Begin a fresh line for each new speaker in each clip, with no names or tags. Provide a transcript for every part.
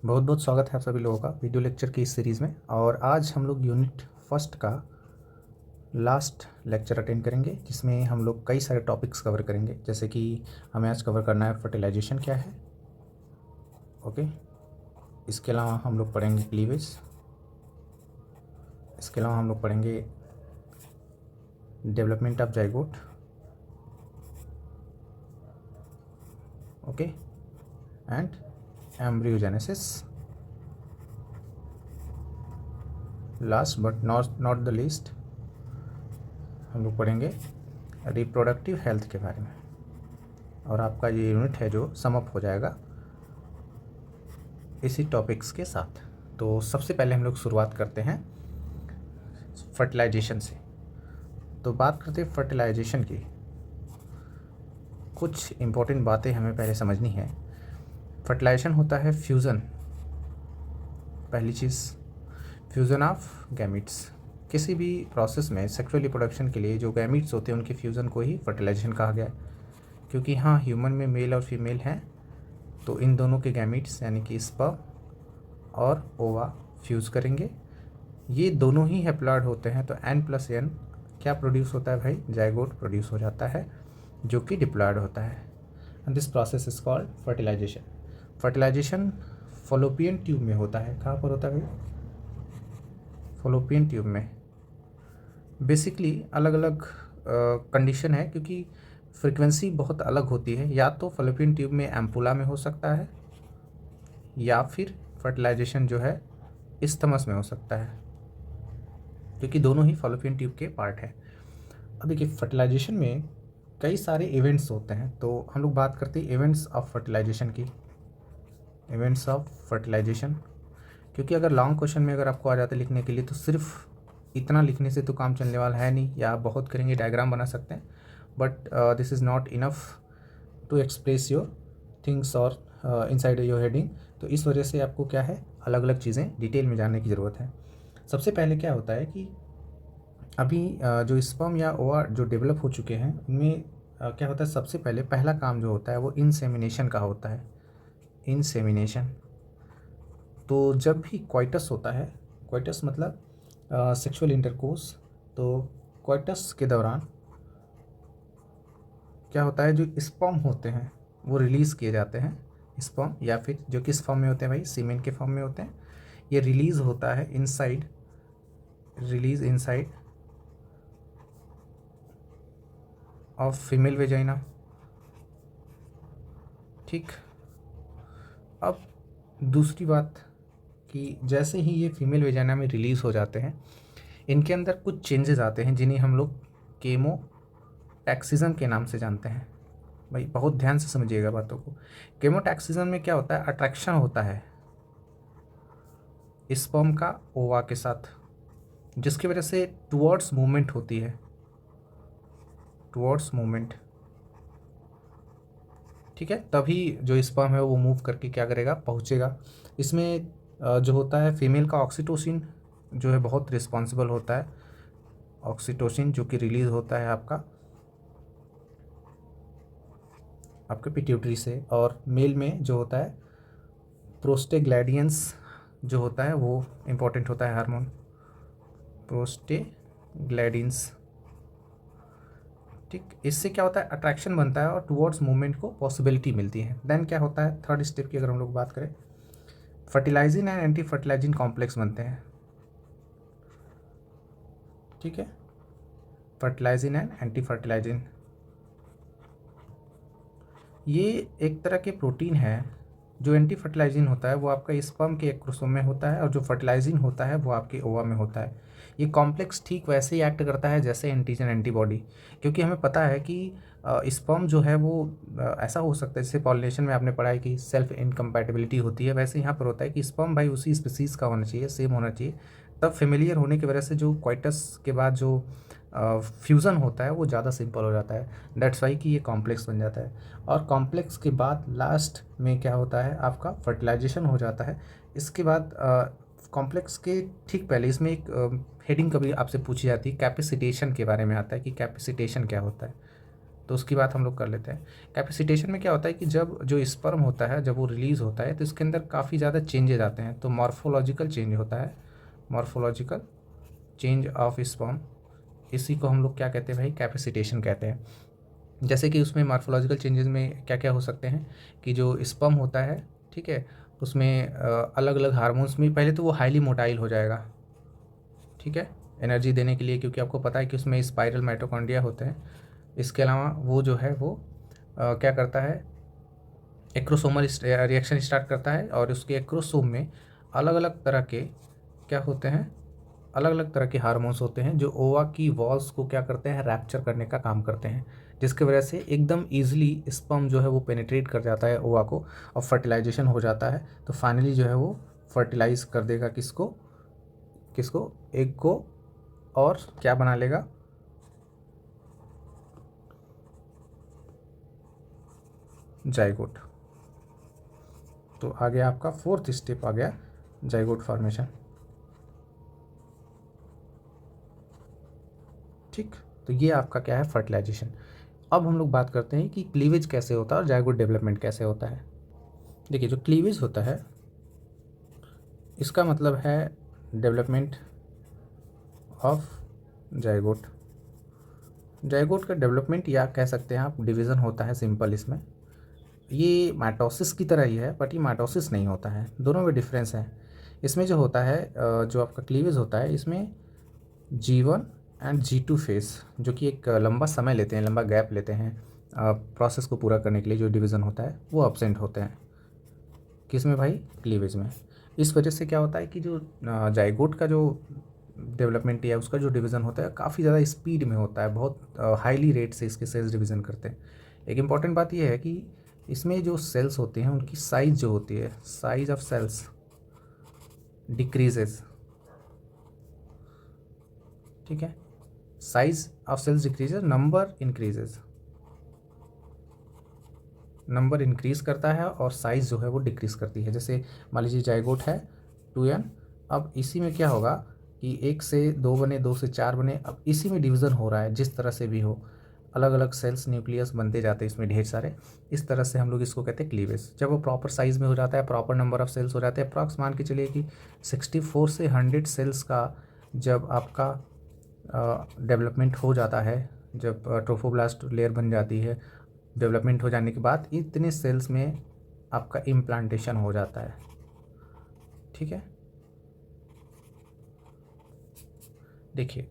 बहुत बहुत स्वागत है आप सभी लोगों का वीडियो लेक्चर की इस सीरीज़ में। और आज हम लोग यूनिट फर्स्ट का लास्ट लेक्चर अटेंड करेंगे, जिसमें हम लोग कई सारे टॉपिक्स कवर करेंगे। जैसे कि हमें आज कवर करना है फर्टिलाइजेशन क्या है, ओके। इसके अलावा हम लोग पढ़ेंगे क्लीवेज। इसके अलावा हम लोग पढ़ेंगे development of zygote, okay, and embryogenesis. Last but not the least हम लोग पढ़ेंगे रिप्रोडक्टिव हेल्थ के बारे में। और आपका ये यूनिट है जो सम अप हो जाएगा इसी टॉपिक्स के साथ। तो सबसे पहले हम लोग शुरुआत करते हैं फर्टिलाइजेशन से। तो बात करते हैं फर्टिलाइजेशन की। कुछ इम्पोर्टेंट बातें हमें पहले समझनी है। फर्टिलाइजेशन होता है फ्यूज़न। पहली चीज़, फ्यूज़न ऑफ गैमीट्स। किसी भी प्रोसेस में सेक्सुअल रिप्रोडक्शन के लिए जो गैमीट्स होते हैं उनके फ्यूज़न को ही फर्टिलाइजेशन कहा गया है। क्योंकि हाँ, ह्यूमन में मेल और फीमेल हैं, तो इन दोनों के गैमीट्स यानी कि स्पर्म और ओवा फ्यूज़ करेंगे। ये दोनों ही हैप्लॉइड होते हैं, तो N+N क्या प्रोड्यूस होता है भाई? जाइगोट प्रोड्यूस हो जाता है, जो कि डिप्लॉयड होता है। And this process is called fertilisation. Fertilisation fallopian tube में होता है। कहाँ पर होता है भाई? फॉलोपियन ट्यूब में। बेसिकली अलग अलग कंडीशन है, क्योंकि फ्रीक्वेंसी बहुत अलग होती है। या तो फॉलोपियन ट्यूब में एम्पुला में हो सकता है, या फिर फर्टिलाइजेशन जो है इस्थमस में हो सकता है, क्योंकि दोनों ही फॉलोपियन ट्यूब के पार्ट हैं। अब देखिए, फर्टिलाइजेशन में कई सारे इवेंट्स होते हैं, तो हम लोग बात करते हैं इवेंट्स ऑफ फर्टिलाइजेशन की। इवेंट्स ऑफ फर्टिलाइजेशन, क्योंकि अगर लॉन्ग क्वेश्चन में अगर आपको आ जाता है लिखने के लिए, तो सिर्फ इतना लिखने से तो काम चलने वाला है नहीं। या आप बहुत करेंगे, डायग्राम बना सकते हैं, but this is not enough to express your things और इनसाइड योर हेडिंग। तो इस वजह से आपको क्या है, अलग अलग चीज़ें डिटेल में जानने की ज़रूरत है। सबसे पहले क्या होता है कि अभी जो स्पर्म या ओवा जो डेवलप हो चुके हैं, उनमें क्या होता है, सबसे पहले पहला काम जो होता है वो इंसेमिनेशन का होता है। इंसेमिनेशन। तो जब भी क्वाइटस होता है, क्वाइटस मतलब सेक्सुअल इंटरकोर्स, तो क्वाइटस के दौरान क्या होता है, जो स्पर्म होते हैं वो रिलीज़ किए जाते हैं। स्पर्म या फिर जो किस फॉर्म में होते हैं भाई? सीमेन के फॉर्म में होते हैं। ये रिलीज़ होता है inside, release inside of female vagina. ठीक। अब दूसरी बात कि जैसे ही ये फीमेल वेजाइना में रिलीज़ हो जाते हैं, इनके अंदर कुछ चेंजेस आते हैं, जिन्हें हम लोग केमोटैक्सिज्म के नाम से जानते हैं। भाई बहुत ध्यान से समझिएगा बातों को। केमोटैक्सिज्म में क्या होता है, अट्रैक्शन होता है स्पर्म का ओवा के साथ, जिसकी वजह से टुवर्ड्स मूवमेंट होती है। टुवर्ड्स मूवमेंट, ठीक है। तभी जो स्पर्म है वो मूव करके क्या करेगा, पहुंचेगा। इसमें जो होता है फीमेल का ऑक्सीटोसिन जो है बहुत रिस्पॉन्सिबल होता है। ऑक्सीटोसिन जो कि रिलीज़ होता है आपके पिट्यूटरी से। और मेल में जो होता है प्रोस्टेग्लैंडियंस जो होता है वो इम्पोर्टेंट होता है हार्मोन, प्रोस्टेग्लैंडियंस। ठीक। इससे क्या होता है, अट्रैक्शन बनता है और टुवर्ड्स मूवमेंट को पॉसिबिलिटी मिलती है। देन क्या होता है, थर्ड स्टेप की अगर हम लोग बात करें, fertilizin and anti fertilizin complex बनते हैं। ठीक है, फर्टिलाइजिन एंड एंटी फर्टिलाइजिन, ये एक तरह के प्रोटीन है। जो एंटी फर्टिलाइजिन होता है वो आपका स्पर्म के एक क्रोमोसोम में होता है, और जो फर्टिलाइजिन होता है वो आपके ओवा में होता है। ये कॉम्प्लेक्स ठीक वैसे ही एक्ट करता है जैसे एंटीजन एंटीबॉडी, क्योंकि हमें पता है कि स्पर्म जो है वो ऐसा हो सकता है, जैसे पॉलिनेशन में आपने पढ़ा है कि सेल्फ इनकम्पैटिबिलिटी होती है, वैसे यहाँ पर होता है कि स्पर्म भाई उसी स्पीसीज़ का होना चाहिए, सेम होना चाहिए। तब फेमिलियर होने की वजह से जो क्वाइटस के बाद जो फ्यूज़न होता है वो ज़्यादा सिंपल हो जाता है। दैट्स वाई कि ये कॉम्प्लेक्स बन जाता है। और कॉम्प्लेक्स के बाद लास्ट में क्या होता है, आपका फर्टिलाइजेशन हो जाता है। इसके बाद कॉम्प्लेक्स के ठीक पहले इसमें एक हेडिंग कभी आपसे पूछी जाती है, कैपेसिटेशन के बारे में आता है कि कैपेसिटेशन क्या होता है। तो उसकी बात हम लोग कर लेते हैं। कैपेसिटेशन में क्या होता है कि जब जो स्पर्म होता है जब वो रिलीज़ होता है तो इसके अंदर काफ़ी ज़्यादा चेंजेज आते हैं, तो मॉर्फोलॉजिकल चेंज होता है, मॉर्फोलॉजिकल चेंज ऑफ स्पर्म, इसी को हम लोग क्या कहते हैं भाई, कैपेसिटेशन कहते हैं। जैसे कि उसमें मॉर्फोलॉजिकल चेंजेस में क्या क्या हो सकते हैं कि जो स्पर्म होता है, ठीक है, उसमें अलग अलग हार्मोन्स में पहले तो वो हाईली मोटाइल हो जाएगा, ठीक है, एनर्जी देने के लिए, क्योंकि आपको पता है कि उसमें स्पाइरल माइटोकॉन्ड्रिया होते हैं। इसके अलावा वो जो है वो क्या करता है, एक्रोसोमल रिएक्शन स्टार्ट करता है और उसके एक्रोसोम में अलग अलग तरह के क्या होते हैं, अलग अलग तरह के हार्मोन्स होते हैं जो ओवा की वॉल्स को क्या करते हैं, रैप्चर करने का काम करते हैं, जिसकी वजह से एकदम ईजिली स्पर्म जो है वो पेनिट्रेट कर जाता है ओवा को और फर्टिलाइजेशन हो जाता है। तो फाइनली जो है वो फर्टिलाइज कर देगा किसको, किसको, एग को, और क्या बना लेगा, जाइगोट। तो आ गया आपका फोर्थ स्टेप, आ गया जाइगोट फॉर्मेशन। ठीक, तो ये आपका क्या है, फर्टिलाइजेशन। अब हम लोग बात करते हैं कि क्लीवेज कैसे होता है और जाइगोट डेवलपमेंट कैसे होता है। देखिए, जो क्लीवेज होता है इसका मतलब है डेवलपमेंट ऑफ जाइगोट। जाइगोट का डेवलपमेंट या कह सकते हैं आप डिवीज़न होता है सिंपल इसमें। ये माइटोसिस की तरह ही है, बट ये माइटोसिस नहीं होता है, दोनों में डिफरेंस है। इसमें जो होता है जो आपका क्लीवेज होता है इसमें G1 एंड G2 फेस, जो कि एक लंबा समय लेते हैं, लंबा गैप लेते हैं प्रोसेस को पूरा करने के लिए, जो डिवीज़न होता है वो अब्सेंट होते हैं। किस में भाई, क्लीवेज में। इस वजह से क्या होता है कि जो जाइगोट का जो डेवलपमेंट या उसका जो डिवीज़न होता है काफ़ी ज़्यादा स्पीड में होता है, बहुत हाईली रेट से इसके सेल्स डिवीज़न करते हैं। एक इम्पॉर्टेंट बात यह है कि इसमें जो सेल्स होते हैं उनकी साइज़ जो होती है, साइज ऑफ सेल्स डिक्रीजेस, ठीक है, size of cells decreases, number increases, number increase करता है और साइज़ जो है वो डिक्रीज़ करती है। जैसे मान लीजिए जाइगोट है 2n, अब इसी में क्या होगा कि 1 से 2 बने, 2 से 4 बने, अब इसी में डिवीज़न हो रहा है, जिस तरह से भी हो, अलग अलग सेल्स न्यूक्लियस बनते जाते हैं इसमें ढेर सारे, इस तरह से हम लोग इसको कहते हैं क्लीवेज। जब वो प्रॉपर साइज़ में हो जाता है, प्रॉपर नंबर ऑफ सेल्स हो जाते हैं, अप्रॉक्स मान के चलिए कि 64 से 100 सेल्स का जब आपका डेवलपमेंट हो जाता है, जब ट्रोफोब्लास्ट लेयर बन जाती है, डेवलपमेंट हो जाने के बाद इतने सेल्स में आपका इम्प्लांटेशन हो जाता है, ठीक है। देखिए,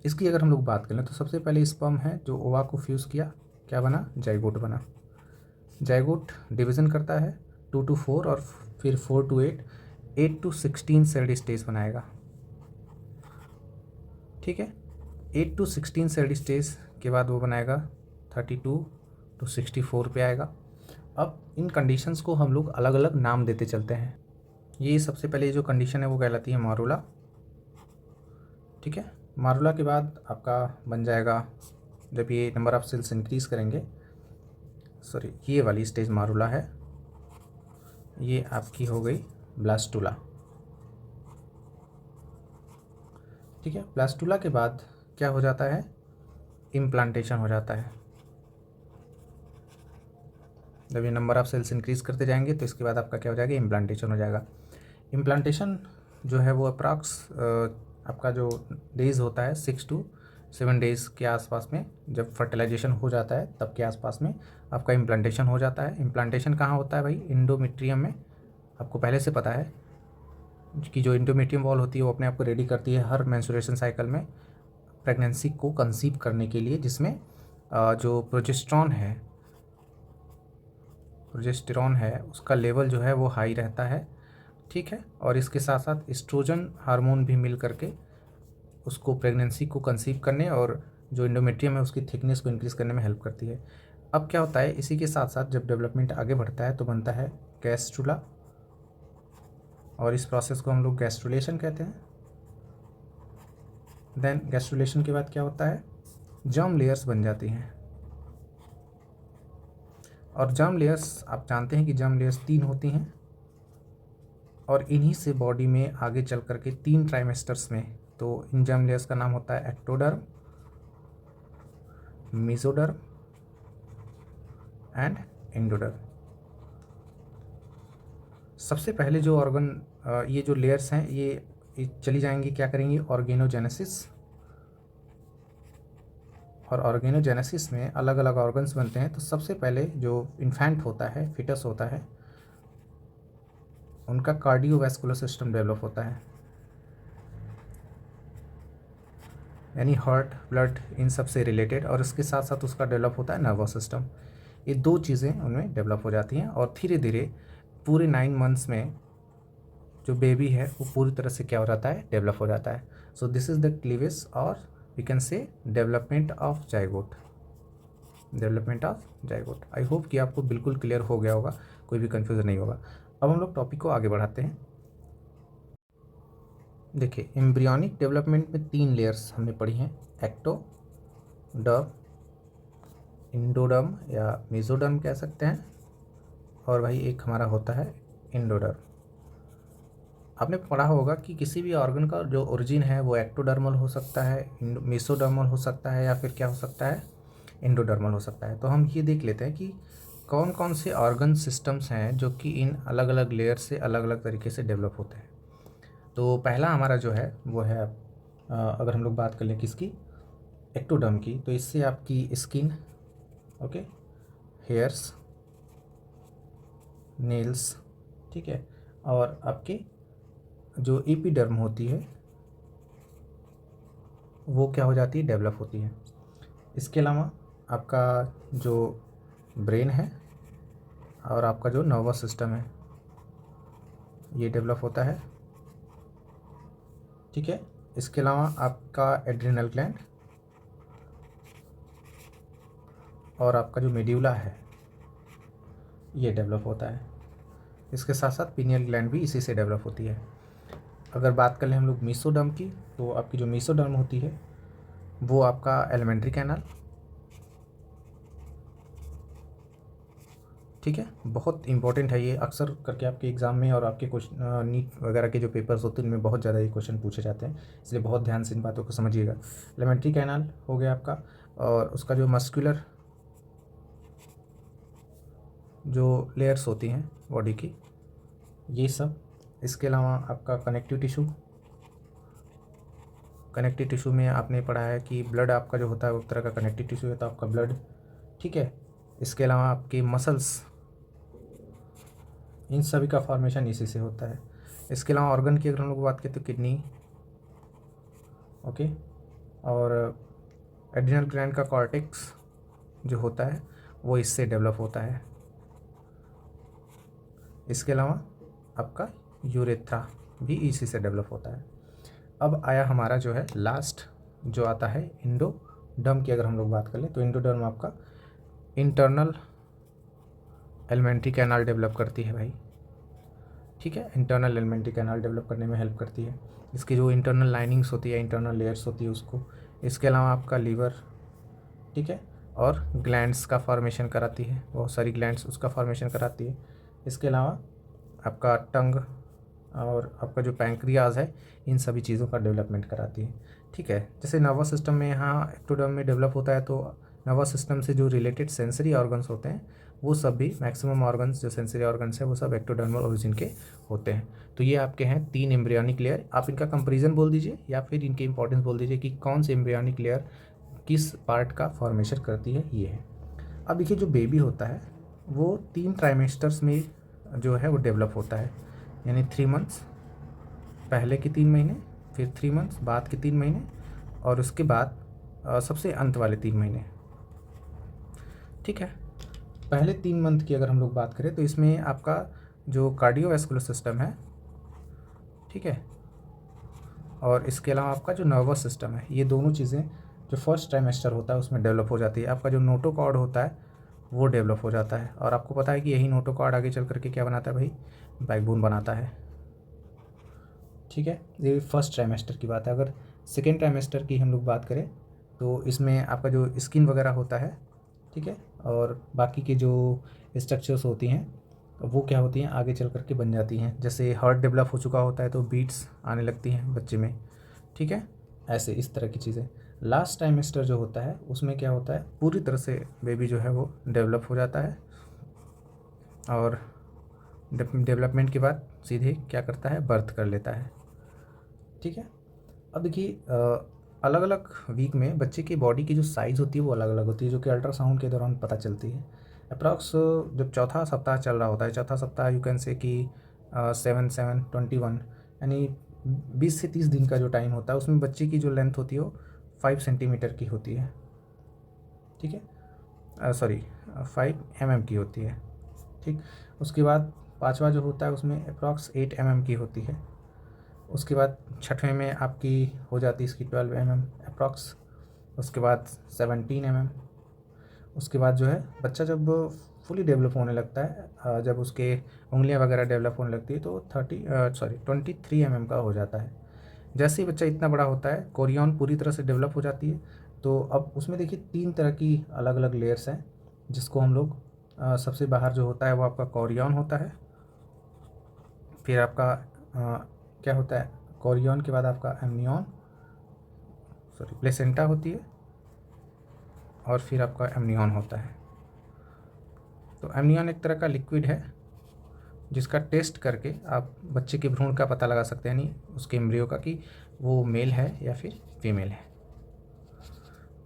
इसकी अगर हम लोग बात करें तो सबसे पहले स्पर्म है जो ओवा को फ्यूज़ किया, क्या बना, जाइगोट बना। जाइगोट डिवीज़न करता है 2 to 4 और फिर 4 to 8, 8 to 16 सेल्ड स्टेज बनाएगा, ठीक है। 8 to 16 सेल्ड स्टेज के बाद वो बनाएगा 32 to 64 पे आएगा। अब इन कंडीशंस को हम लोग अलग अलग नाम देते चलते हैं। ये सबसे पहले जो कंडीशन है वो कहलाती है मारूला, ठीक है। मारूला के बाद आपका बन जाएगा, जब ये नंबर ऑफ सेल्स इंक्रीज़ करेंगे, सॉरी ये वाली स्टेज मारूला है, ये आपकी हो गई ब्लास्टुला, ठीक है। ब्लास्टुला के बाद क्या हो जाता है, इम्प्लांटेशन हो जाता है। जब ये नंबर ऑफ सेल्स इंक्रीज़ करते जाएंगे तो इसके बाद आपका क्या हो जाएगा, इम्प्लांटेशन हो जाएगा। इम्प्लांटेशन जो है वो अप्रॉक्स आपका जो डेज़ होता है 6 to 7 डेज़ के आसपास में, जब फर्टिलाइजेशन हो जाता है तब के आसपास में आपका इम्प्लांटेशन हो जाता है। इम्प्लांटेशन कहाँ होता है भाई, इंडोमेट्रियम में। आपको पहले से पता है कि जो इंडोमेट्रियम वॉल होती है वो अपने आप को रेडी करती है हर मेंस्ट्रुएशन साइकिल में प्रेगनेंसी को कंसीव करने के लिए, जिसमें जो प्रोजेस्टेरॉन है उसका लेवल जो है वो हाई रहता है, ठीक है। और इसके साथ साथ एस्ट्रोजन हार्मोन भी मिल करके उसको प्रेगनेंसी को कंसीव करने और जो इंडोमेट्रियम है उसकी थिकनेस को इंक्रीज़ करने में हेल्प करती है। अब क्या होता है, इसी के साथ साथ जब डेवलपमेंट आगे बढ़ता है तो बनता है गैस्ट्रुला, और इस प्रोसेस को हम लोग गैस्ट्रुलेशन कहते हैं। देन गैस्ट्रुलेशन के बाद क्या होता है, जर्म लेयर्स बन जाती हैं, और जर्म लेयर्स आप जानते हैं कि जर्म लेयर्स 3 होती हैं, और इन्हीं से बॉडी में आगे चल करके 3 ट्राइमेस्टर्स में, तो इन जर्म लेयर्स का नाम होता है एक्टोडर्म, मेसोडर्म एंड एंडोडर्म। सबसे पहले जो ऑर्गन ये जो लेयर्स हैं ये चली जाएंगी, क्या करेंगी, ऑर्गेनोजेनेसिस। और ऑर्गेनोजेनेसिस में अलग अलग ऑर्गन्स बनते हैं। तो सबसे पहले जो इन्फेंट होता है, फिटस होता है, उनका कार्डियोवैस्कुलर सिस्टम डेवलप होता है, यानी हार्ट, ब्लड, इन सब से रिलेटेड। और इसके साथ साथ उसका डेवलप होता है नर्वस सिस्टम। ये दो चीज़ें उनमें डेवलप हो जाती हैं और धीरे धीरे पूरे 9 मंथ्स में जो बेबी है वो पूरी तरह से क्या हो जाता है, डेवलप हो जाता है। So this is the cleavage और we can say development of zygote. Development of zygote. I hope कि आपको बिल्कुल क्लियर हो गया होगा, कोई भी कन्फ्यूज़न नहीं होगा। अब हम लोग टॉपिक को आगे बढ़ाते हैं। देखिए, एम्ब्रियोनिक डेवलपमेंट में 3 लेयर्स हमने पढ़ी हैं, एक्टोडर्म, इंडोडर्म या मेसोडर्म कह सकते हैं, और भाई एक हमारा होता है एंडोडर्म। आपने पढ़ा होगा कि किसी भी ऑर्गन का जो ओरिजिन है वो एक्टोडर्मल हो सकता है, मेसोडर्मल हो सकता है, या फिर क्या हो सकता है, एंडोडर्मल हो सकता है। तो हम ये देख लेते हैं कि कौन कौन से ऑर्गन सिस्टम्स हैं जो कि इन अलग अलग लेयर से अलग अलग तरीके से डेवलप होते हैं। तो पहला हमारा जो है वो है, अगर हम लोग बात कर लें किसकी, एक्टोडर्म की, तो इससे आपकी स्किन, ओके, हेयर्स, नेल्स, ठीक है, और आपके जो एपिडर्म होती है वो क्या हो जाती है, डेवलप होती है। इसके अलावा आपका जो ब्रेन है और आपका जो नर्वस सिस्टम है ये डेवलप होता है, ठीक है। इसके अलावा आपका एड्रिनल ग्लैंड और आपका जो मेड्यूला है ये डेवलप होता है। इसके साथ साथ पीनियल ग्लैंड भी इसी से डेवलप होती है। अगर बात कर लें हम लोग मेसोडर्म की, तो आपकी जो मेसोडर्म होती है वो आपका एलिमेंट्री कैनाल, ठीक है, बहुत इंपॉर्टेंट है ये, अक्सर करके आपके एग्ज़ाम में और आपके क्वेश्चन नीट वगैरह के जो पेपर्स होते हैं उनमें बहुत ज़्यादा ये क्वेश्चन पूछे जाते हैं, इसलिए बहुत ध्यान से इन बातों को समझिएगा। एलिमेंट्री कैनाल हो गया आपका, और उसका जो मस्कुलर जो लेयर्स होती हैं बॉडी की, ये सब। इसके अलावा आपका कनेक्टिव टिश्यू, कनेक्टिव टिश्यू में आपने पढ़ा है कि ब्लड आपका जो होता है उस तरह का कनेक्टिव टिश्यू है, तो आपका ब्लड, ठीक है। इसके अलावा आपके मसल्स, इन सभी का फॉर्मेशन इसी से होता है। इसके अलावा ऑर्गन की अगर हम लोग बात करें तो किडनी, ओके, और एड्रिनल ग्लैंड का कॉर्टेक्स जो होता है वो इससे डेवलप होता है। इसके अलावा आपका यूरेथ्रा भी इसी से डेवलप होता है। अब आया हमारा जो है लास्ट, जो आता है इंडोडर्म की। अगर हम लोग बात कर लें तो इंडोडर्म आपका इंटरनल एलिमेंट्री कैनाल डेवलप करती है भाई, ठीक है। इंटरनल एलिमेंट्री कैनाल डेवलप करने में हेल्प करती है, इसकी जो इंटरनल लाइनिंग्स होती है, इंटरनल लेयर्स होती है उसको। इसके अलावा आपका लीवर, ठीक है, और ग्लैंड्स का फॉर्मेशन कराती है, बहुत सारी ग्लैंड्स उसका फॉर्मेशन कराती है। इसके अलावा आपका टंग और आपका जो पैंक्रियाज है, इन सभी चीज़ों का डेवलपमेंट कराती है, ठीक है। जैसे नर्वस सिस्टम में यहाँ एक्टोडर्म में डेवलप होता है, तो नर्वस सिस्टम से जो रिलेटेड सेंसरी ऑर्गन्स होते हैं वो सब भी, मैक्सिमम ऑर्गन्स जो सेंसरी ऑर्गन्स है वो सब एक्टोडर्मल ओरिजिन के होते हैं। तो ये आपके हैं 3 एम्ब्रियोनिक लेयर। आप इनका कंपेरिजन बोल दीजिए या फिर इनके इंपॉर्टेंस बोल दीजिए कि कौन सी एम्ब्रियोनिक लेयर किस पार्ट का फॉर्मेशन करती है, ये है। अब देखिए, जो बेबी होता है वो 3 ट्राइमेस्टर्स में जो है वो डेवलप होता है, यानी 3 मंथ्स, पहले के 3 महीने, फिर 3 मंथ्स बाद के 3 महीने, और उसके बाद सबसे अंत वाले 3 महीने, ठीक है। पहले 3 मंथ की अगर हम लोग बात करें तो इसमें आपका जो कार्डियोवैस्कुलर सिस्टम है, ठीक है, और इसके अलावा आपका जो नर्वस सिस्टम है, ये दोनों चीज़ें जो फर्स्ट ट्राइमेस्टर होता है उसमें डेवलप हो जाती है। आपका जो नोटोकॉर्ड होता है वो डेवलप हो जाता है, और आपको पता है कि यही नोटोकॉर्ड आगे चल करके क्या बनाता है भाई, बैकबोन बनाता है, ठीक है। ये फर्स्ट ट्राइमेस्टर की बात है। अगर सेकेंड ट्राइमेस्टर की हम लोग बात करें तो इसमें आपका जो स्किन वगैरह होता है, ठीक है, और बाकी के जो स्ट्रक्चर्स होती हैं वो क्या होती हैं, आगे चल करके बन जाती हैं। जैसे हार्ट डेवलप हो चुका होता है तो बीट्स आने लगती हैं बच्चे में, ठीक है, ऐसे इस तरह की चीज़ें। लास्ट ट्राइमेस्टर जो होता है उसमें क्या होता है, पूरी तरह से बेबी जो है वो डेवलप हो जाता है और डेवलपमेंट के बाद सीधे क्या करता है, बर्थ कर लेता है। ठीक है। अब देखिए अलग अलग वीक में बच्चे की बॉडी की जो साइज़ होती है वो अलग अलग होती है, जो कि अल्ट्रासाउंड के दौरान पता चलती है। अप्रॉक्स जब चौथा सप्ताह चल रहा होता है, चौथा सप्ताह यू कैन से कि 7/7/21 यानी 20 से 30 दिन का जो टाइम होता है उसमें बच्चे की जो लेंथ होती है वो 5 सेंटीमीटर की होती है। ठीक है, सॉरी 5 mm की होती है। ठीक। उसके बाद पाँचवा जो होता है उसमें अप्रॉक्स 8 mm की होती है। उसके बाद छठवें में आपकी हो जाती है इसकी 12 mm अप्रॉक्स। उसके बाद 17 mm। उसके बाद जो है बच्चा जब फुली डेवलप होने लगता है, जब उसके उंगलियां वगैरह डेवलप होने लगती है तो 23 mm का हो जाता है। जैसे ही बच्चा इतना बड़ा होता है कोरियन पूरी तरह से डेवलप हो जाती है। तो अब उसमें देखिए 3 तरह की अलग अलग लेयर्स हैं, जिसको हम लोग सबसे बाहर जो होता है वो आपका कोरियन होता है। फिर आपका क्या होता है, कोरियन के बाद आपका एमनियन, सॉरी प्लेसेंटा होती है, और फिर आपका एमनियन होता है। तो एमनियन एक तरह का लिक्विड है जिसका टेस्ट करके आप बच्चे के भ्रूण का पता लगा सकते हैं, यानी उसके एम्ब्रियो का, कि वो मेल है या फिर फीमेल है।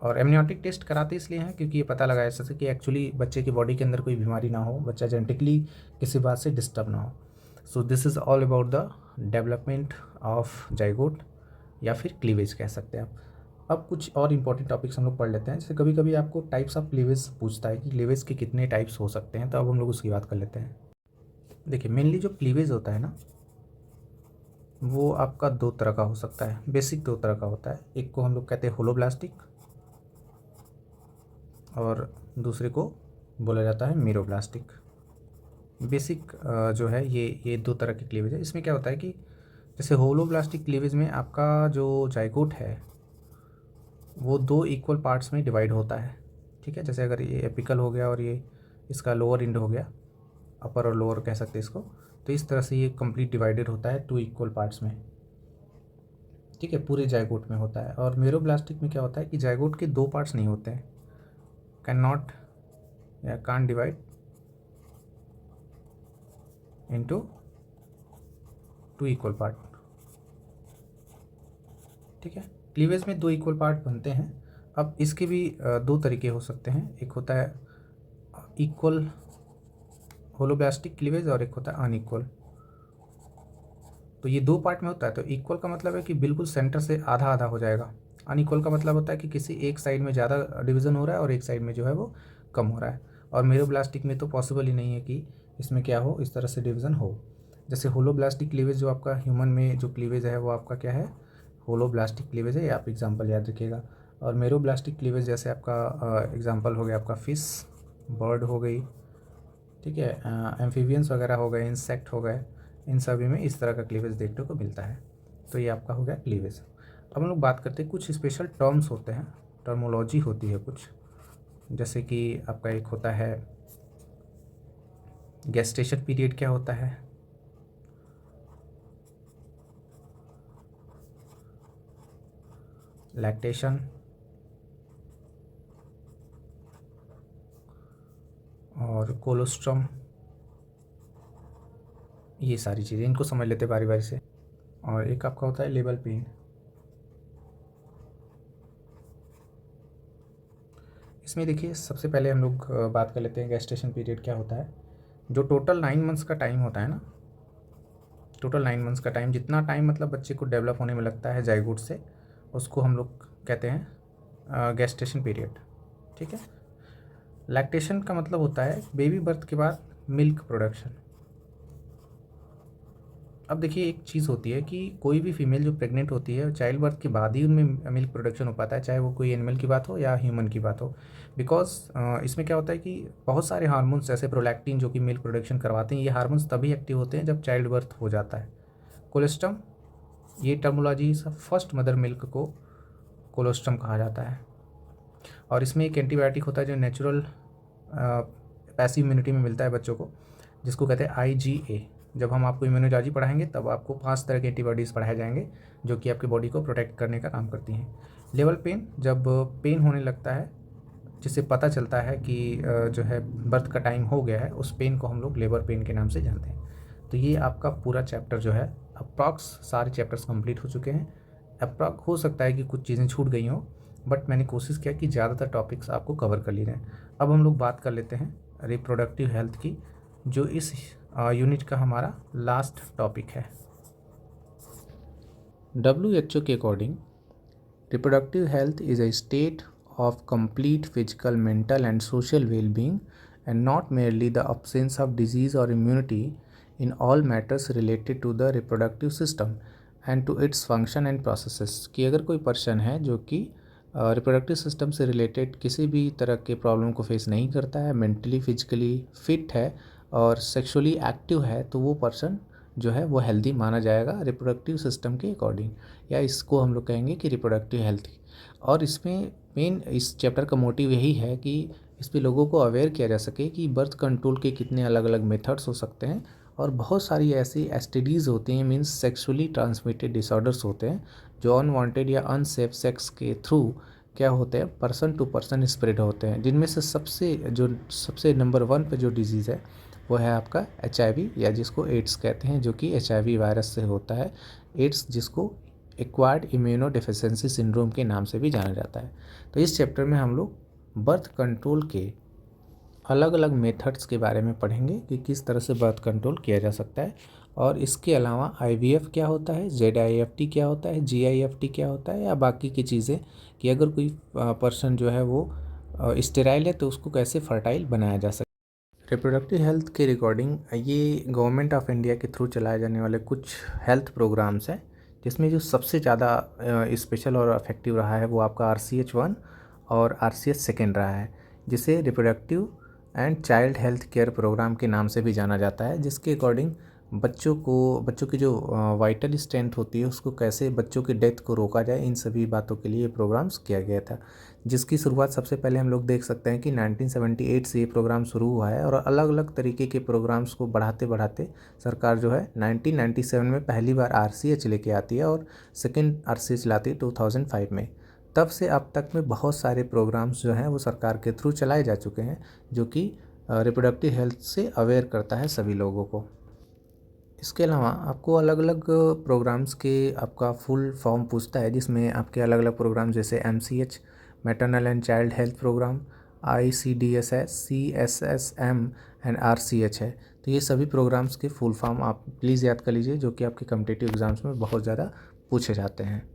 और एमनियोटिक टेस्ट कराते इसलिए हैं क्योंकि ये पता लगाया जा सके कि एक्चुअली बच्चे की बॉडी के अंदर कोई बीमारी ना हो, बच्चा जेनेटिकली किसी बात से डिस्टर्ब ना हो। सो this is all about the development of zygote या फिर क्लीवेज कह सकते हैं आप। अब कुछ और इंपॉर्टेंट टॉपिक्स हम लोग पढ़ लेते हैं। जैसे कभी कभी आपको टाइप्स ऑफ क्लीवेज पूछता है कि क्लीवेज के कितने टाइप्स हो सकते हैं, तो अब हम लोग उसकी बात कर लेते हैं। देखिए मेनली जो क्लीवेज होता है ना, वो आपका 2 तरह का हो सकता है, बेसिक 2 तरह का होता है। एक को हम लोग कहते हैं होलोब्लास्टिक और दूसरे को बोला जाता है मीरोब्लास्टिक। बेसिक जो है ये 2 तरह के क्लीवेज है। इसमें क्या होता है कि जैसे होलोब्लास्टिक क्लीवेज में आपका जो जाइगोट है वो 2 इक्वल पार्ट्स में डिवाइड होता है। ठीक है। जैसे अगर ये एपिकल हो गया और ये इसका लोअर एंड हो गया, अपर और लोअर कह सकते हैं इसको, तो इस तरह से ये कंप्लीट डिवाइडेड होता है 2 इक्वल पार्ट्स में। ठीक है, पूरे जाइगोट में होता है। और मीरोब्लास्टिक में क्या होता है कि जाइगोट के 2 पार्ट्स नहीं होते हैं, कैन नॉट या कान डिवाइड इनटू 2 इक्वल पार्ट। ठीक है, क्लीवेज में 2 इक्वल पार्ट बनते हैं। अब इसके भी 2 तरीके हो सकते हैं, एक होता है इक्वल होलोब्लास्टिक क्लीवेज और एक होता है अनइक्वल। तो ये 2 पार्ट में होता है। तो इक्वल का मतलब है कि बिल्कुल सेंटर से आधा आधा हो जाएगा। अनइक्वल का मतलब होता है कि किसी एक साइड में ज़्यादा डिवीज़न हो रहा है और एक साइड में जो है वो कम हो रहा है। और मीरोब्लास्टिक में तो पॉसिबल ही नहीं है कि इसमें क्या हो, इस तरह से डिवीज़न हो। जैसे होलोब्लास्टिक क्लीवेज जो आपका ह्यूमन में जो क्लीवेज है वो आपका क्या है, होलोब्लास्टिक क्लीवेज है, ये आप एग्जाम्पल याद रखिएगा। और मीरोब्लास्टिक क्लीवेज जैसे आपका एग्जाम्पल हो गया आपका फिश, बर्ड हो गई, ठीक है, एम्फीबियंस वगैरह हो गए, इंसेक्ट हो गए, इन सभी में इस तरह का क्लीवेज देखने को मिलता है। तो ये आपका हो गया क्लीवेज। अब हम लोग बात करते हैं कुछ स्पेशल टर्म्स होते हैं, टर्मोलॉजी होती है कुछ, जैसे कि आपका एक होता है गेस्टेशन पीरियड क्या होता है, लैक्टेशन, और कोलोस्ट्रम, ये सारी चीज़ें इनको समझ लेते बारी बारी से। और एक आपका होता है लेबल पेन। इसमें देखिए सबसे पहले हम लोग बात कर लेते हैं गेस्टेशन पीरियड क्या होता है। जो टोटल 9 मंथ्स का टाइम होता है ना, टोटल 9 मंथ्स का टाइम, जितना टाइम मतलब बच्चे को डेवलप होने में लगता है जाइगोट से, उसको हम लोग कहते हैं गेस्टेशन पीरियड। ठीक है। लैक्टेशन का मतलब होता है बेबी बर्थ के बाद मिल्क प्रोडक्शन। अब देखिए एक चीज़ होती है कि कोई भी फीमेल जो प्रेग्नेंट होती है चाइल्ड बर्थ के बाद ही उनमें मिल्क प्रोडक्शन हो पाता है, चाहे वो कोई एनिमल की बात हो या ह्यूमन की बात हो। बिकॉज इसमें क्या होता है कि बहुत सारे हार्मोन्स जैसे प्रोलैक्टिन जो कि मिल्क प्रोडक्शन करवाते हैं, ये हार्मोन्स तभी एक्टिव होते हैं जब चाइल्ड बर्थ हो जाता है। कोलेस्ट्रम, ये टर्मोलॉजी फर्स्ट मदर मिल्क को कोलोस्ट्रम कहा जाता है। और इसमें एक एंटीबायोटिक होता है जो नेचुरल पैसिव इम्यूनिटी में मिलता है बच्चों को, जिसको कहते हैं IgA। जब हम आपको इम्यूनोलॉजी पढ़ाएंगे तब आपको 5 तरह के एंटीबॉडीज़ पढ़ाए जाएंगे जो कि आपकी बॉडी को प्रोटेक्ट करने का काम करती हैं। लेबर पेन, जब पेन होने लगता है, जिससे पता चलता है कि जो है बर्थ का टाइम हो गया है, उस पेन को हम लोग लेबर पेन के नाम से जानते हैं। तो ये आपका पूरा चैप्टर जो है, अप्रॉक्स सारे चैप्टर्स कंप्लीट हो चुके हैं। अप्रॉक्स हो सकता है कि कुछ चीज़ें छूट गई हों, बट मैंने कोशिश किया कि ज़्यादातर टॉपिक्स आपको कवर कर लिए जाएँ। अब हम लोग बात कर लेते हैं रिप्रोडक्टिव हेल्थ की, जो इस यूनिट का हमारा लास्ट टॉपिक है। WHO के according reproductive health is a state of complete physical, mental, and social well being, and not merely the absence of disease or immunity in all matters related to the reproductive system and to its function and processes। कि अगर कोई person है जो कि reproductive system से related किसी भी तरह के प्रॉब्लम को फेस नहीं करता है, मेंटली फिजिकली फिट है और सेक्सुअली एक्टिव है, तो वो पर्सन जो है वो हेल्दी माना जाएगा रिप्रोडक्टिव सिस्टम के अकॉर्डिंग, या इसको हम लोग कहेंगे कि रिप्रोडक्टिव हेल्थ। और इसमें मेन इस चैप्टर का मोटिव यही है कि इस पे लोगों को अवेयर किया जा सके कि बर्थ कंट्रोल के कितने अलग अलग मेथड्स हो सकते हैं, और बहुत सारी ऐसी एसटीडीज़ होती हैं, मीन्स सेक्सुअली ट्रांसमिटेड डिसऑर्डर्स होते हैं, जो अनवांटेड या अनसेफ सेक्स के थ्रू क्या होते हैं, पर्सन टू पर्सन स्प्रेड होते हैं, जिनमें से सबसे नंबर 1 पे जो डिजीज़ है वो है आपका HIV, या जिसको एड्स कहते हैं, जो कि HIV वायरस से होता है। एड्स जिसको एक्वायर्ड इम्यूनो डिफिशियंसी सिंड्रोम के नाम से भी जाना जाता है। तो इस चैप्टर में हम लोग बर्थ कंट्रोल के अलग अलग मेथड्स के बारे में पढ़ेंगे कि किस तरह से बर्थ कंट्रोल किया जा सकता है, और इसके अलावा IVF क्या होता है, ZIFT क्या होता है, GIFT क्या होता है, या बाकी की चीज़ें, कि अगर कोई पर्सन जो है वो स्टेराइल है तो उसको कैसे फर्टाइल बनाया जा सकता है। रिप्रोडक्टिव हेल्थ के रिकॉर्डिंग ये गवर्नमेंट ऑफ इंडिया के थ्रू चलाए जाने वाले कुछ हेल्थ प्रोग्राम्स हैं, जिसमें जो सबसे ज़्यादा स्पेशल और इफेक्टिव रहा है वो आपका RCH 1 और RCH 2 रहा है, जिसे reproductive and child health care programme के नाम से भी जाना जाता है, जिसके अकॉर्डिंग बच्चों की जो वाइटल स्ट्रेंथ होती है उसको कैसे बच्चों की डेथ को रोका जाए, इन सभी बातों के लिए ये प्रोग्राम्स किया गया था, जिसकी शुरुआत सबसे पहले हम लोग देख सकते हैं कि 1978 से ये प्रोग्राम शुरू हुआ है, और अलग अलग तरीके के प्रोग्राम्स को बढ़ाते बढ़ाते सरकार जो है 1997 में पहली बार RCH लेके आती है, और सेकेंड RCH लाती है 2005 में। तब से अब तक में बहुत सारे प्रोग्राम्स जो हैं वो सरकार के थ्रू चलाए जा चुके हैं, जो कि रिप्रोडक्टिव हेल्थ से अवेयर करता है सभी लोगों को। इसके अलावा आपको अलग अलग प्रोग्राम्स के आपका फुल फॉर्म पूछता है, जिसमें आपके अलग अलग प्रोग्राम जैसे MCH maternal and child health programme, ICDS है, CSSM एंड RCH है। तो ये सभी प्रोग्राम्स के फुल फॉर्म आप प्लीज़ याद कर लीजिए, जो कि आपके कॉम्पिटिटिव एग्ज़ाम्स में बहुत ज़्यादा पूछे जाते हैं।